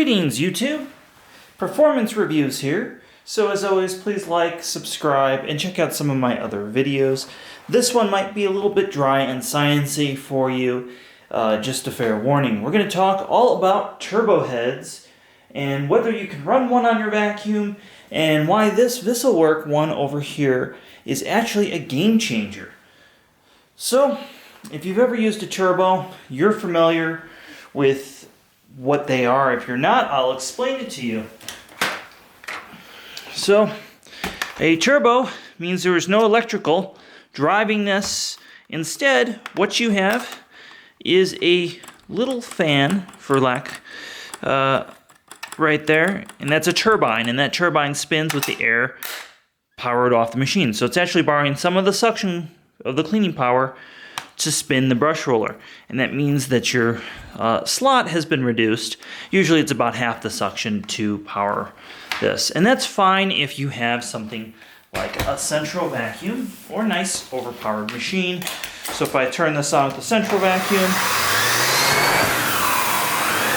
Greetings YouTube! Performance reviews here. So as always, please like, subscribe, and check out some of my other videos. This one might be a little bit dry and sciencey for you, just a fair warning. We're going to talk all about turbo heads and whether you can run one on your vacuum and why this Wessel Werk one over here is actually a game changer. So, if you've ever used a turbo, you're familiar with what they are. If you're not, I'll explain it to you. So, a turbo means there is no electrical driving this. Instead, what you have is a little fan, for lack, right there, and that's a turbine, and that turbine spins with the air powered off the machine. So it's actually borrowing some of the suction of the cleaning power to spin the brush roller, and that means that your slot has been reduced. Usually it's about half the suction to power this, and that's fine if you have something like a central vacuum or a nice overpowered machine. So if I turn this on with the central vacuum,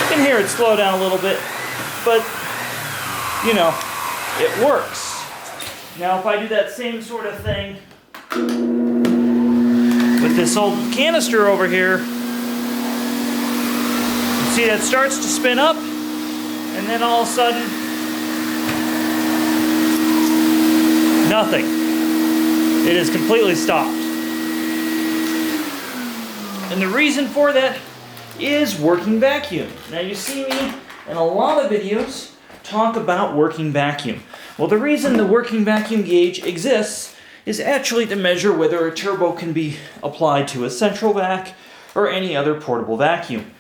you can hear it slow down a little bit, but you know, it works. Now if I do that same sort of thing with this old canister over here, you see that starts to spin up, and then all of a sudden, nothing. It is completely stopped. And the reason for that is working vacuum. Now you see me in a lot of videos talk about working vacuum. Well, the reason the working vacuum gauge exists is actually to measure whether a turbo can be applied to a central vac or any other portable vacuum.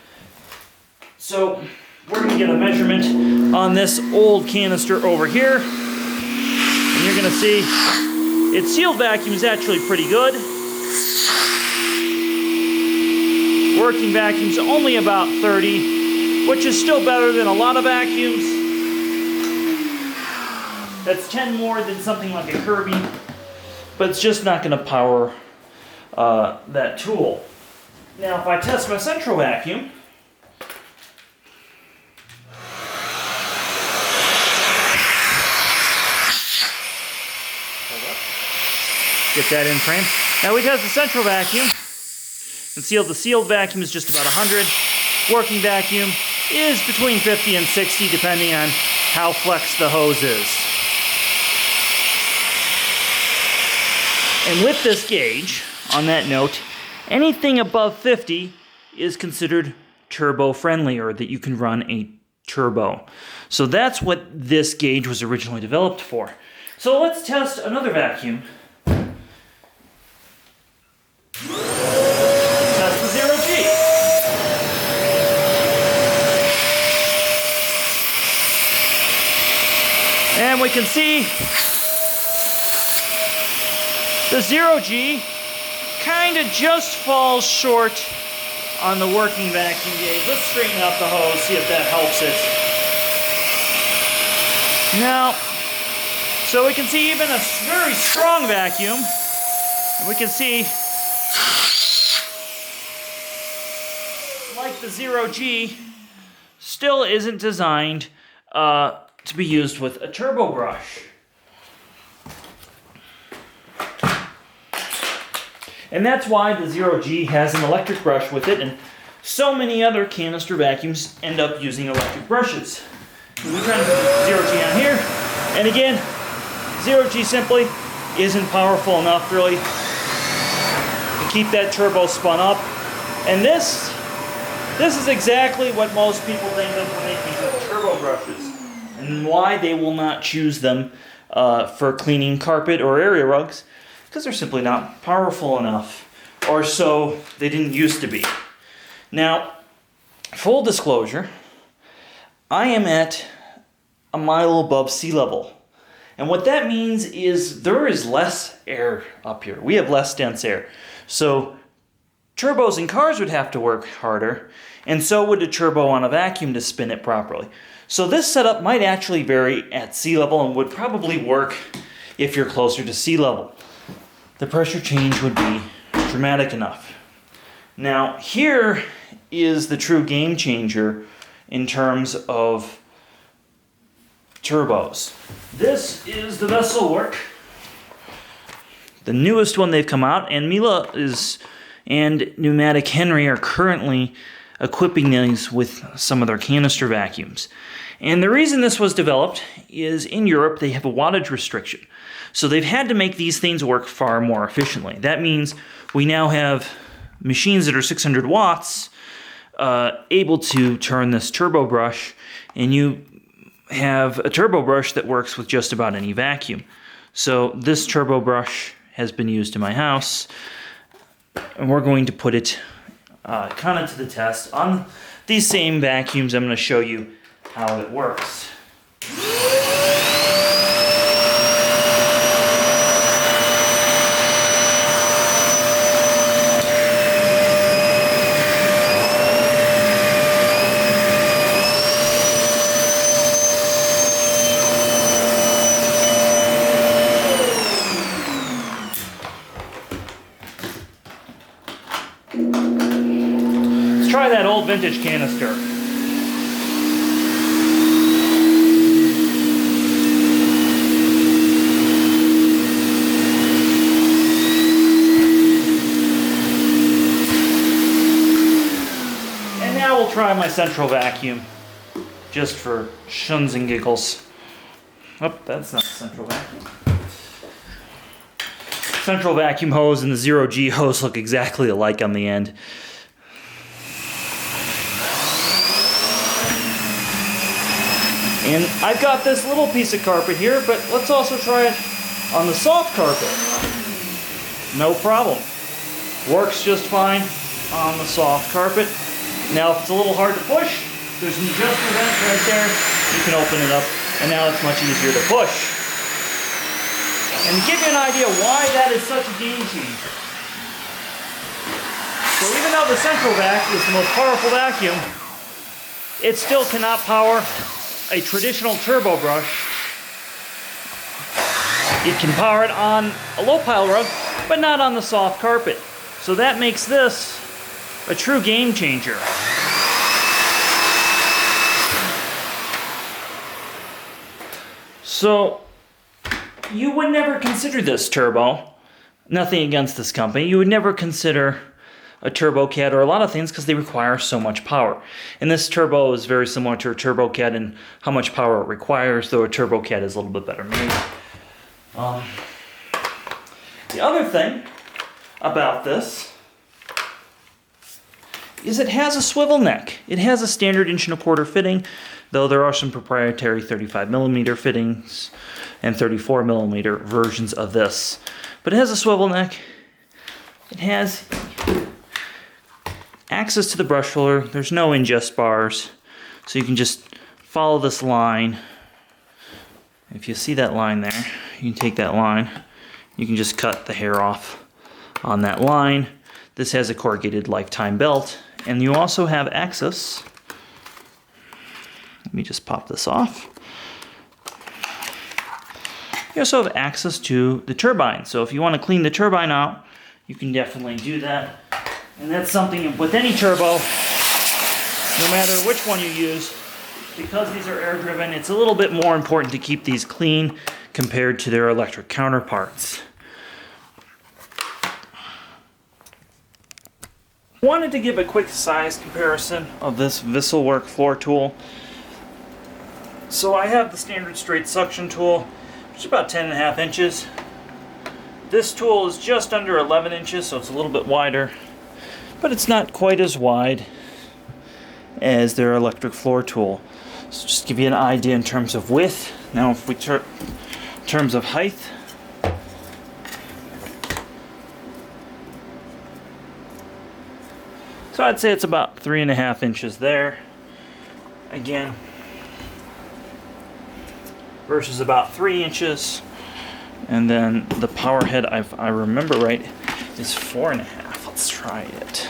So we're going to get a measurement on this old canister over here, and you're going to see its sealed vacuum is actually pretty good. Working vacuum's only about 30, which is still better than a lot of vacuums. That's 10 more than something like a Kirby, but it's just not going to power that tool. Now if I test my central vacuum, get that in frame. Now we test the central vacuum, and the sealed vacuum is just about 100. Working vacuum is between 50 and 60 depending on how flex the hose is. And with this gauge, on that note, anything above 50 is considered turbo friendly, or that you can run a turbo. So that's what this gauge was originally developed for. So let's test another vacuum. Test the 0G. And we can see the 0G kind of just falls short on the working vacuum gauge. Let's straighten out the hose, see if that helps it. Now, so we can see even a very strong vacuum, and we can see, like the 0G, still isn't designed to be used with a turbo brush. And that's why the 0G has an electric brush with it, and so many other canister vacuums end up using electric brushes. We try to put the 0G on here, and again, 0G simply isn't powerful enough really to keep that turbo spun up. And this is exactly what most people think of when they think of turbo brushes, and why they will not choose them for cleaning carpet or area rugs, because they're simply not powerful enough, or so they didn't used to be. Now, full disclosure, I am at a mile above sea level, and what that means is there is less air up here. We have less dense air, so turbos in cars would have to work harder, and so would a turbo on a vacuum to spin it properly. So this setup might actually vary at sea level and would probably work if you're closer to sea level. The pressure change would be dramatic enough. Now, here is the true game changer in terms of turbos. This is the Wessel Werk, the newest one they've come out, and Miele and Pneumatic Henry are currently equipping these with some of their canister vacuums. And the reason this was developed is in Europe they have a wattage restriction. So they've had to make these things work far more efficiently. That means we now have machines that are 600 watts able to turn this turbo brush, and you have a turbo brush that works with just about any vacuum. So this turbo brush has been used in my house, and we're going to put it kind of to the test on these same vacuums. I'm going to show you how it works. Let's try that old vintage canister. And now we'll try my central vacuum, just for shuns and giggles. Oh, that's not the central vacuum. Central vacuum hose and the 0G hose look exactly alike on the end. And I've got this little piece of carpet here, but let's also try it on the soft carpet. No problem. Works just fine on the soft carpet. Now if it's a little hard to push, there's an adjuster vent right there. You can open it up, and now it's much easier to push. And to give you an idea why that is such a game changer. So even though the central vac is the most powerful vacuum, it still cannot power a traditional turbo brush. It can power it on a low pile rug, but not on the soft carpet. So that makes this a true game changer. So you would never consider this turbo. Nothing against this company. You would never consider a turbo cat or a lot of things because they require so much power. And this turbo is very similar to a turbo cat in how much power it requires, though a turbo cat is a little bit better made. The other thing about this is it has a swivel neck. It has a standard 1.25" fitting, though there are some proprietary 35mm fittings and 34mm versions of this. But it has a swivel neck. It has access to the brush filler. There's no ingest bars, so you can just follow this line. If you see that line there, you can take that line. You can just cut the hair off on that line. This has a corrugated lifetime belt, and you also have access. Let me just pop this off. You also have access to the turbine. So if you want to clean the turbine out, you can definitely do that. And that's something with any turbo, no matter which one you use, because these are air driven, it's a little bit more important to keep these clean compared to their electric counterparts. Wanted to give a quick size comparison of this Wessel Werk floor tool. So I have the standard straight suction tool, which is about 10.5 inches. This tool is just under 11 inches, so it's a little bit wider, but it's not quite as wide as their electric floor tool. So just to give you an idea in terms of width. Now if we turn in terms of height, so I'd say it's about 3.5 inches there. Again, versus about 3 inches. And then the power head, if I remember right, is 4.5. Let's try it.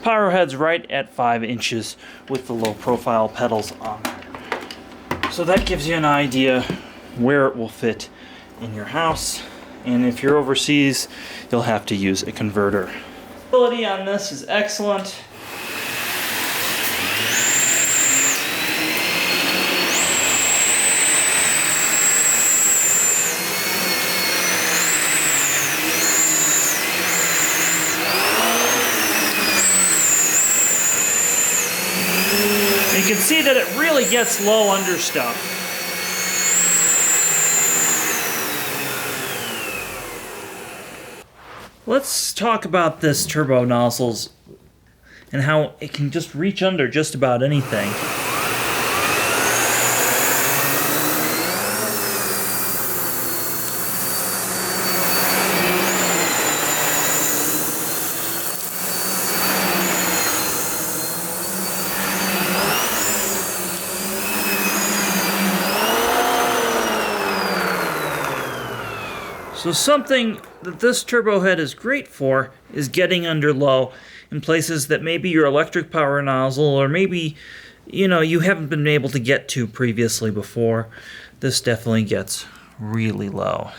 Power head's right at 5 inches with the low profile pedals on it. So that gives you an idea where it will fit in your house. And if you're overseas, you'll have to use a converter. Quality on this is excellent. You can see that it really gets low under stuff. Let's talk about this turbo nozzles and how it can just reach under just about anything. So something that this turbo head is great for is getting under low in places that maybe your electric power nozzle or maybe, you know, you haven't been able to get to previously before. This definitely gets really low.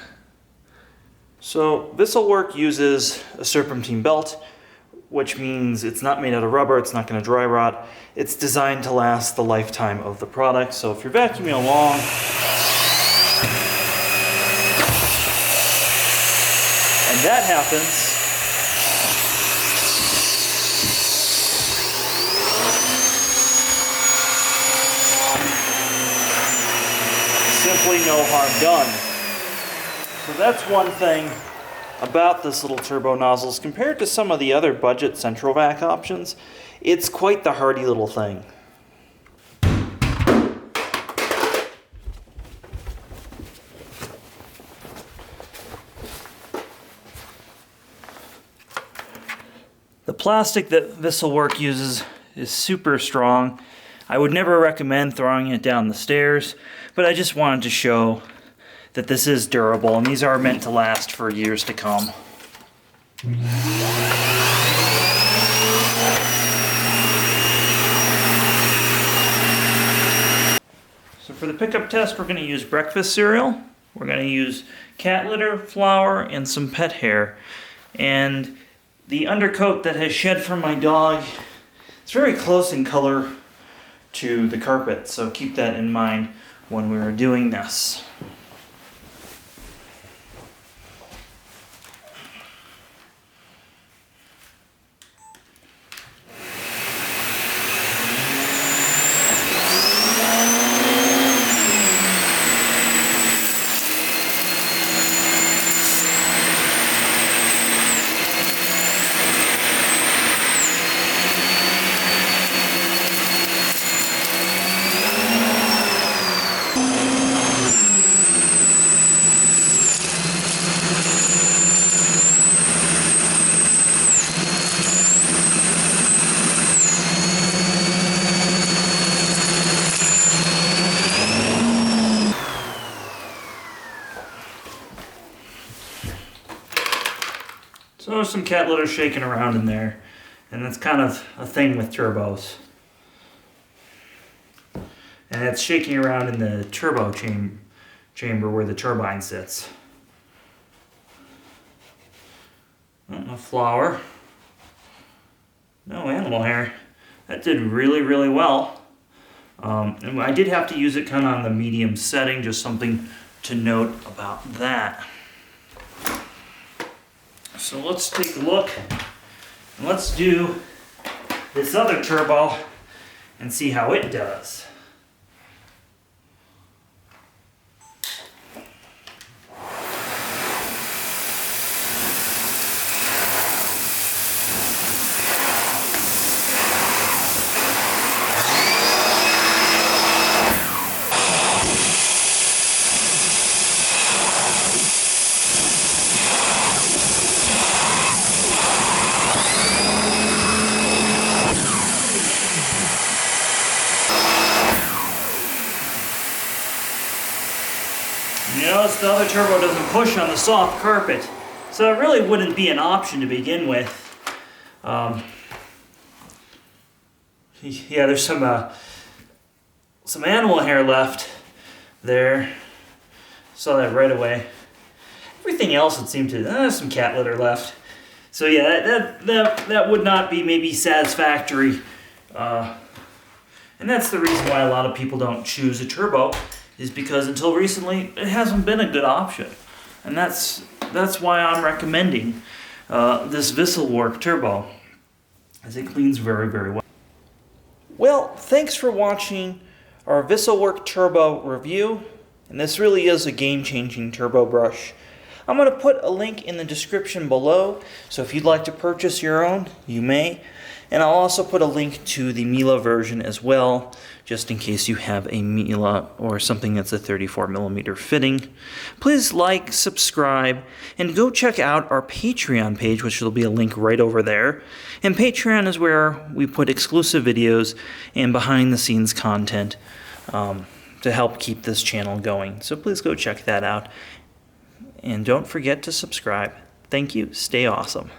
So Wessel Werk uses a serpentine belt, which means it's not made out of rubber, it's not going to dry rot. It's designed to last the lifetime of the product. So if you're vacuuming along, and that happens, simply no harm done. So that's one thing about this little turbo nozzles. Compared to some of the other budget central vac options, it's quite the hardy little thing. The plastic that Wessel Werk uses is super strong. I would never recommend throwing it down the stairs, but I just wanted to show that this is durable and these are meant to last for years to come. So for the pickup test, we're going to use breakfast cereal, we're going to use cat litter, flour, and some pet hair. And the undercoat that has shed from my dog, it's very close in color to the carpet, so keep that in mind when we're doing this. So there's some cat litter shaking around in there, and that's kind of a thing with turbos. And it's shaking around in the turbo chamber where the turbine sits. No flour. No animal hair. That did really, really well. And I did have to use it kind of on the medium setting, just something to note about that. So let's take a look, and let's do this other turbo and see how it does. You notice the other turbo doesn't push on the soft carpet, so it really wouldn't be an option to begin with. Yeah, there's some animal hair left there. Saw that right away. Everything else, it seemed to, there's some cat litter left. So yeah, that would not be maybe satisfactory. And that's the reason why a lot of people don't choose a turbo, is because until recently it hasn't been a good option. And that's why I'm recommending this Wessel Werk turbo, as it cleans very, very well. Well, thanks for watching our Wessel Werk turbo review. And this really is a game-changing turbo brush. I'm going to put a link in the description below, so if you'd like to purchase your own, you may. And I'll also put a link to the Miele version as well, just in case you have a Miele or something that's a 34mm fitting. Please like, subscribe, and go check out our Patreon page, which will be a link right over there. And Patreon is where we put exclusive videos and behind-the-scenes content to help keep this channel going. So please go check that out. And don't forget to subscribe. Thank you. Stay awesome.